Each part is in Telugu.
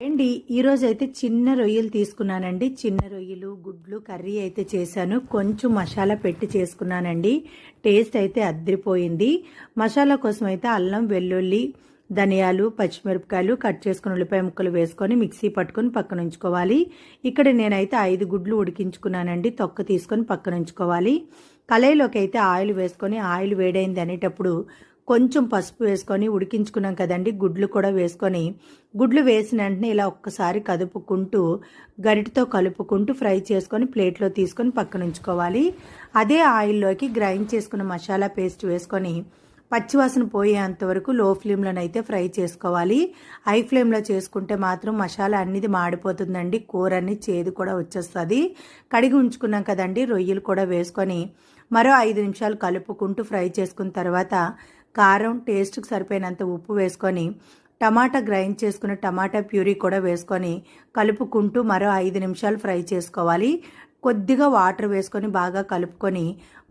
అండి ఈరోజు అయితే చిన్న రొయ్యలు తీసుకున్నానండి. చిన్న రొయ్యలు గుడ్లు కర్రీ అయితే చేశాను. కొంచెం మసాలా పెట్టి చేసుకున్నానండి. టేస్ట్ అయితే అద్దరిపోయింది. మసాలా కోసం అయితే అల్లం వెల్లుల్లి ధనియాలు పచ్చిమిరపకాయలు కట్ చేసుకుని ఉల్లిపాయ ముక్కలు వేసుకొని మిక్సీ పట్టుకొని పక్కన ఉంచుకోవాలి. ఇక్కడ నేనైతే 5 గుడ్లు ఉడికించుకున్నానండి. తొక్క తీసుకొని పక్కన ఉంచుకోవాలి. కళాయిలోకి అయితే ఆయిల్ వేసుకొని ఆయిల్ వేడైంది అనేటప్పుడు కొంచెం పసుపు వేసుకొని ఉడికించుకున్నాం కదండి. గుడ్లు కూడా వేసుకొని గుడ్లు వేసిన వెంటనే ఇలా ఒక్కసారి కదుపుకుంటూ గరిటతో కలుపుకుంటూ ఫ్రై చేసుకొని ప్లేట్లో తీసుకొని పక్కన ఉంచుకోవాలి. అదే ఆయిల్లోకి గ్రైండ్ చేసుకున్న మసాలా పేస్ట్ వేసుకొని పచ్చివాసన పోయేంత వరకు లో ఫ్లేమ్లోనైతే ఫ్రై చేసుకోవాలి. హై ఫ్లేమ్లో చేసుకుంటే మాత్రం మసాలా అన్నిది మాడిపోతుందండి. కూర అన్ని చేదు కూడా వచ్చేస్తుంది. కడిగి ఉంచుకున్నాం కదండి. రొయ్యలు కూడా వేసుకొని మరో 5 నిమిషాలు కలుపుకుంటూ ఫ్రై చేసుకున్న తర్వాత కారం టేస్ట్కి సరిపోయినంత ఉప్పు వేసుకొని టమాటా గ్రైండ్ చేసుకున్న టమాటా ప్యూరీ కూడా వేసుకొని కలుపుకుంటూ మరో 5 నిమిషాలు ఫ్రై చేసుకోవాలి. కొద్దిగా వాటర్ వేసుకొని బాగా కలుపుకొని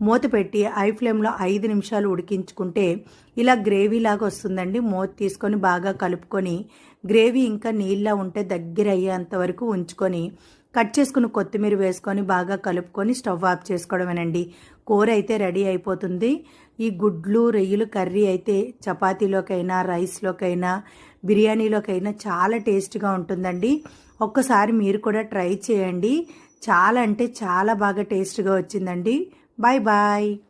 మూత పెట్టి హై ఫ్లేమ్లో 5 నిమిషాలు ఉడికించుకుంటే ఇలా గ్రేవీ లాగా వస్తుందండి. మూత తీసుకొని బాగా కలుపుకొని గ్రేవీ ఇంకా నీళ్ళ ఉంటే దగ్గర అయ్యేంత వరకు ఉంచుకొని కట్ చేసుకుని కొత్తిమీర వేసుకొని బాగా కలుపుకొని స్టవ్ ఆఫ్ చేసుకోవడమేనండి. కూర అయితే రెడీ అయిపోతుంది. ఈ గుడ్లు రొయ్యలు కర్రీ అయితే చపాతీలోకైనా రైస్లోకైనా బిర్యానీలోకైనా చాలా టేస్ట్గా ఉంటుందండి. ఒక్కసారి మీరు కూడా ట్రై చేయండి. చాలా అంటే చాలా బాగా టేస్ట్గా వచ్చిందండి. Bye bye.